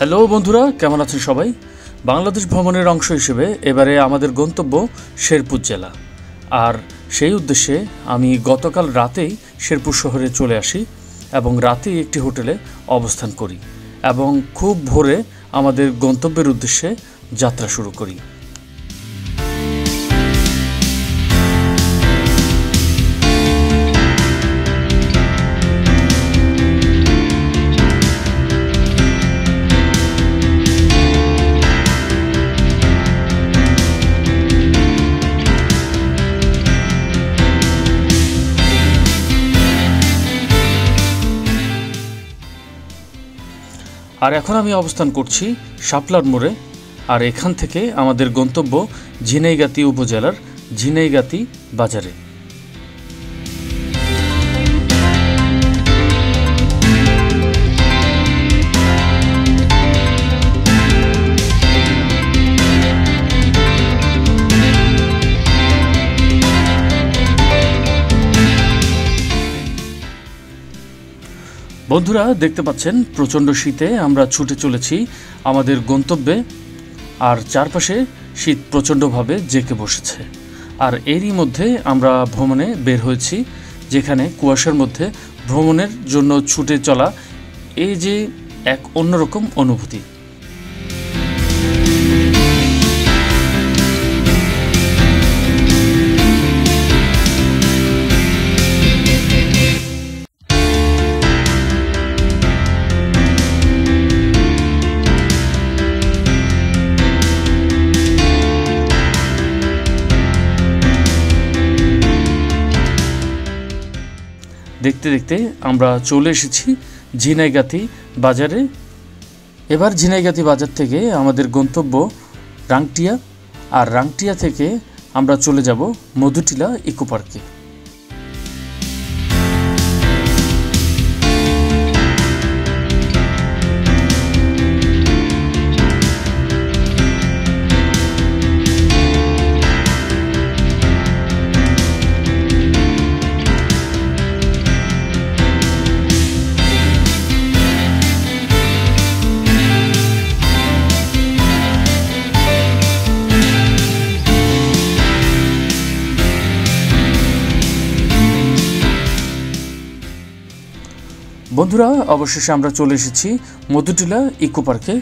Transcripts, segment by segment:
Hello বন্ধুরা, কেমন আছেন সবাই? বাংলাদেশ ভ্রমণের অংশ হিসেবে এবারে আমাদের গন্তব্য শেরপুর জেলা। আর সেই উদ্দেশ্যে আমি গতকাল রাতেই শেরপুর শহরে চলে আসি এবং রাতেই একটি হোটেলে অবস্থান করি এবং খুব ভোরে আমাদের গন্তব্যের উদ্দেশ্যে যাত্রা শুরু করি। আর এখন আমি অবস্থান করছি শাপলার মোড়ে। আর এখান থেকে আমাদের গন্তব্য ঝিনাইগাতি উপজেলার ঝিনাইগাতি বাজারে। বন্ধুরা, দেখতে পাচ্ছেন প্রচণ্ড শীতে আমরা ছুটে চলেছি আমাদের গন্তব্যে। আর চারপাশে শীত প্রচণ্ডভাবে জেঁকে বসেছে। আর এরই মধ্যে আমরা ভ্রমণে বের হয়েছি, যেখানে কুয়াশার মধ্যে ভ্রমণের জন্য ছুটে চলা এই যে এক অন্যরকম অনুভূতি। দেখতে দেখতে আমরা চলে এসেছি ঝিনাইগাতি বাজারে। এবার ঝিনাইগাতি বাজার থেকে আমাদের গন্তব্য রাংটিয়া, আর রাংটিয়া থেকে আমরা চলে যাব মধুটিলা ইকো পার্কে। বন্ধুরা, অবশেষে আমরা চলে এসেছি মধুটিলা ইকো পার্কে।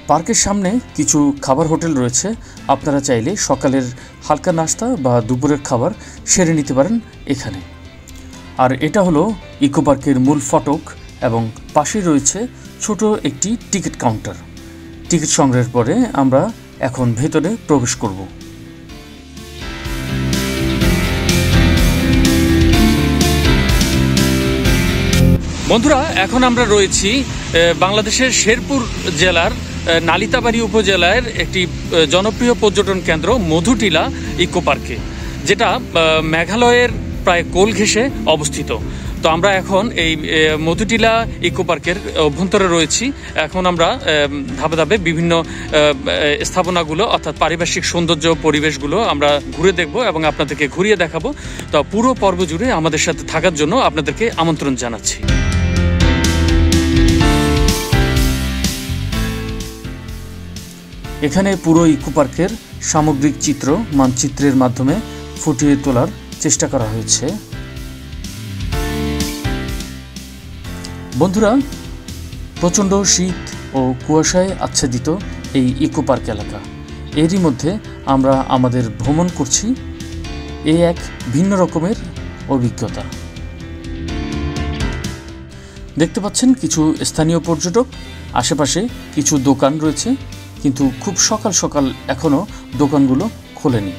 পার্কের সামনে কিছু খাবার হোটেল রয়েছে। আপনারা চাইলে সকালের হালকা নাস্তা বা দুপুরের খাবার সেরে নিতে পারেন এখানে। আর এটা হলো ইকো পার্কের মূল ফটক এবং পাশে রয়েছে ছোট একটি টিকিট কাউন্টার। টিকিট সংগ্রহের পরে আমরা এখন ভেতরে প্রবেশ করব। বন্ধুরা, এখন আমরা রয়েছি বাংলাদেশের শেরপুর জেলার নালিতাবাড়ী উপজেলার একটি জনপ্রিয় পর্যটন কেন্দ্র মধুটিলা ইকো পার্কে, যেটা মেঘালয়ের প্রায় কোল ঘেঁষে অবস্থিত। তো আমরা এখন এই মধুটিলা ইকো পার্কের অভ্যন্তরে রয়েছি। এখন আমরা ধাপে ধাপে বিভিন্ন স্থাপনাগুলো অর্থাৎ পারিপার্শ্বিক সৌন্দর্য পরিবেশগুলো আমরা ঘুরে দেখব এবং আপনাদেরকে ঘুরিয়ে দেখাবো। তো পুরো পর্ব জুড়ে আমাদের সাথে থাকার জন্য আপনাদেরকে আমন্ত্রণ জানাচ্ছি। এখানে পুরো ইকো পার্কের সামগ্রিক চিত্র মানচিত্রের মাধ্যমে ফুটিয়ে তোলার চেষ্টা করা হয়েছে। বন্ধুরা, প্রচণ্ড শীত ও কুয়াশায় আচ্ছাদিত এই ইকো পার্ক এলাকা, এরই মধ্যে আমরা আমাদের ভ্রমণ করছি। এই এক ভিন্ন রকমের অভিজ্ঞতা। দেখতে পাচ্ছেন কিছু স্থানীয় পর্যটক, আশেপাশে কিছু দোকান রয়েছে, কিন্তু খুব সকাল সকাল এখনও দোকানগুলো খোলেনি।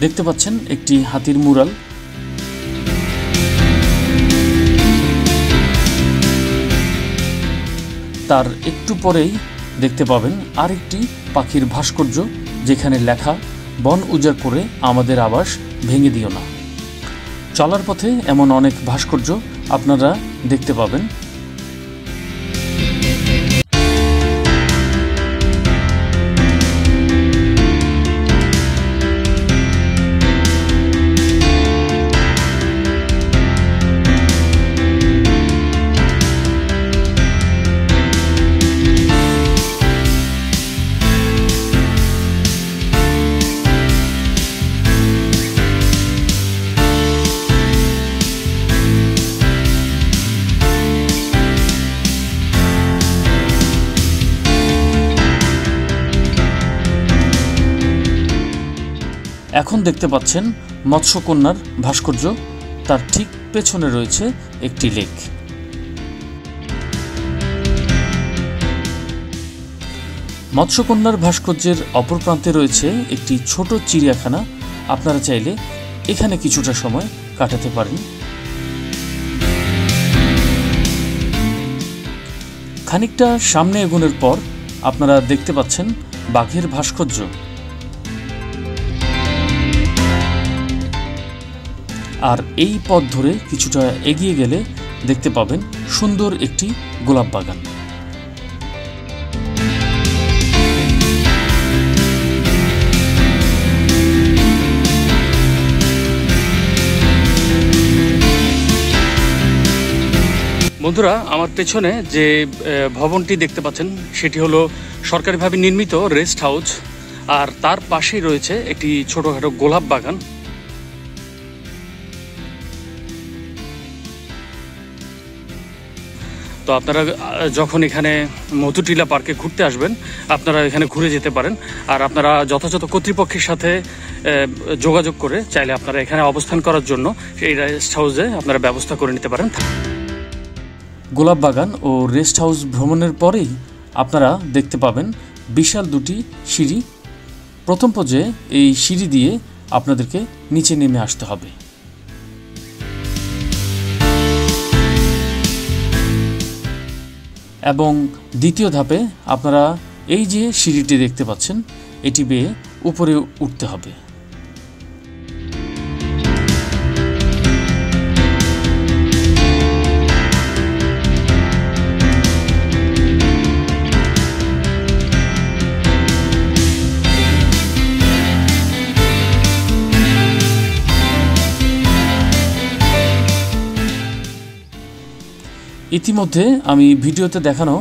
দেখতে পাচ্ছেন একটি হাতির মুরাল। তার একটু পরেই দেখতে পাবেন আরেকটি পাখির ভাস্কর্য, যেখানে লেখা বন উজাড় করে আমাদের আবাস ভেঙে দিও না। চলার পথে এমন অনেক ভাস্কর্য আপনারা দেখতে পাবেন। এখন দেখতে পাচ্ছেন মৎস্যকন্যার ভাস্কর্য, তার ঠিক পেছনে রয়েছে একটি লেক। মৎস্যকন্যার ভাস্কর্যের অপর প্রান্তে রয়েছে একটি ছোট চিড়িয়াখানা। আপনারা চাইলে এখানে কিছুটা সময় কাটাতে পারেন। খানিকটা সামনে এগোনোর পর আপনারা দেখতে পাচ্ছেন বাঘের ভাস্কর্য। আর এই পথ ধরে কিছুটা এগিয়ে গেলে দেখতে পাবেন সুন্দর একটি গোলাপ বাগান। বন্ধুরা, আমার পেছনে যে ভবনটি দেখতে পাচ্ছেন সেটি হলো সরকারিভাবে নির্মিত রেস্ট হাউস, আর তার পাশেই রয়েছে একটি ছোটখাটো গোলাপ বাগান। তো আপনারা যখন এখানে মধুটিলা পার্কে ঘুরতে আসবেন, আপনারা এখানে ঘুরে যেতে পারেন। আর আপনারা যথাযথ কর্তৃপক্ষের সাথে যোগাযোগ করে চাইলে আপনারা এখানে অবস্থান করার জন্য এই রেস্ট হাউসে আপনারা ব্যবস্থা করে নিতে পারেন। গোলাপ বাগান ও রেস্ট হাউস ভ্রমণের পরেই আপনারা দেখতে পাবেন বিশাল দুটি সিঁড়ি। প্রথম পর্যায়ে এই সিঁড়ি দিয়ে আপনাদেরকে নিচে নেমে আসতে হবে। এবং দ্বিতীয় ধাপে আপনারা এই যে সিঁড়িটি দেখতে পাচ্ছেন, এটি বেয়ে উপরে উঠতে হবে। ইতিমধ্যে আমি ভিডিওতে দেখানো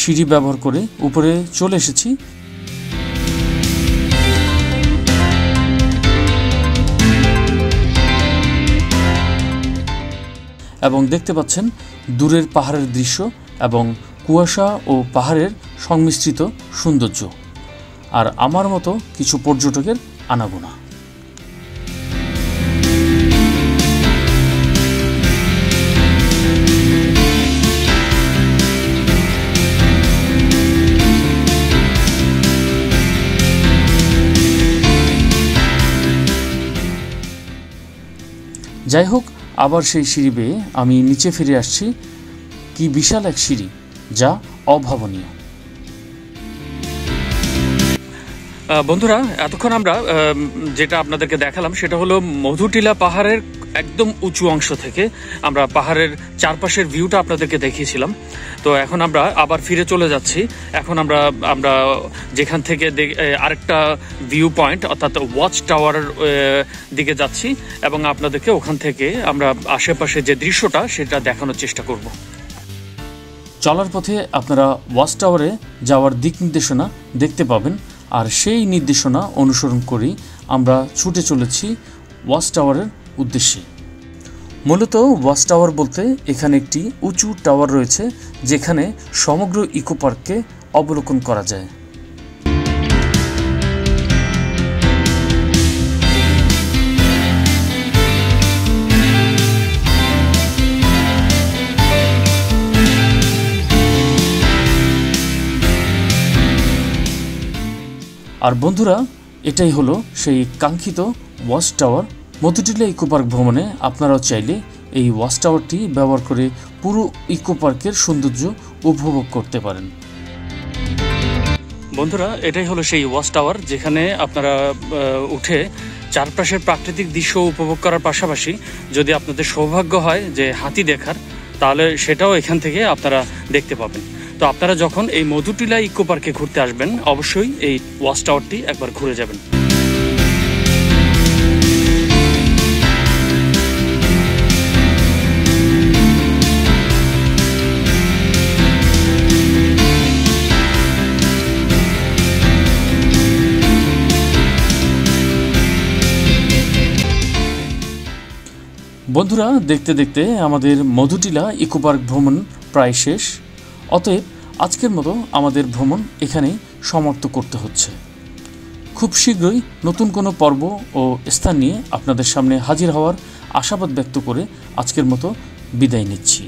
সিঁড়ি ব্যবহার করে উপরে চলে এসেছি। এবং দেখতে পাচ্ছেন দূরের পাহাড়ের দৃশ্য এবং কুয়াশা ও পাহাড়ের সংমিশ্রিত সৌন্দর্য, আর আমার মতো কিছু পর্যটকের আনাগোনা। যাই হোক, আবার সেই সিঁড়ি বেয়ে আমি নিচে ফিরে আসছি। কি বিশাল এক সিঁড়ি, যা অভাবনীয়। বন্ধুরা, এতক্ষণ আমরা যেটা আপনাদেরকে দেখালাম সেটা হলো মধুটিলা পাহাড়ের একদম উঁচু অংশ থেকে আমরা পাহাড়ের চারপাশের ভিউটা আপনাদেরকে দেখিয়েছিলাম। তো এখন আমরা আবার ফিরে চলে যাচ্ছি। এখন আমরা যেখান থেকে আরেকটা ভিউ পয়েন্ট অর্থাৎ ওয়াচ টাওয়ারের দিকে যাচ্ছি এবং আপনাদেরকে ওখান থেকে আমরা আশেপাশে যে দৃশ্যটা সেটা দেখানোর চেষ্টা করব। চলার পথে আপনারা ওয়াচ টাওয়ারে যাওয়ার দিক নির্দেশনা দেখতে পাবেন, আর সেই নির্দেশনা অনুসরণ করেই আমরা ছুটে চলেছি ওয়াচ টাওয়ারের উদ্দেশ্যে। মূলত ওয়াচ টাওয়ার বলতে এখানে একটি উঁচু টাওয়ার রয়েছে যেখানে সমগ্র ইকো পার্ককে অবলোকন করা যায়। আর বন্ধুরা, এটাই হলো সেই কাঙ্ক্ষিত watch tower. Madhutila eco park ভ্রমণে আপনারাও চাইলে এই ওয়াচ টাওয়ারটি ব্যবহার করে পুরো ইকো পার্কের সৌন্দর্য উপভোগ করতে পারেন। বন্ধুরা, এটাই হলো সেই ওয়াচ টাওয়ার, যেখানে আপনারা উঠে চারপাশের প্রাকৃতিক দৃশ্য উপভোগ করার পাশাপাশি যদি আপনাদের সৌভাগ্য হয় যে হাতি দেখার, তাহলে সেটাও এখান থেকে আপনারা দেখতে পাবেন। তো আপনারা যখন এই মধুটিলা ইকো পার্কে ঘুরতে আসবেন, অবশ্যই এই ওয়াচ টাওয়ারটি একবার ঘুরে যাবেন। বন্ধুরা, দেখতে দেখতে আমাদের মধুটিলা ইকো পার্ক ভ্রমণ প্রায় শেষ। অতএব আজকের মতো আমাদের ভ্রমণ এখানেই সমাপ্ত করতে হচ্ছে। খুব শীঘ্রই নতুন কোনো পর্ব ও স্থান নিয়ে আপনাদের সামনে হাজির হওয়ার আশাবাদ ব্যক্ত করে আজকের মতো বিদায় নিচ্ছি।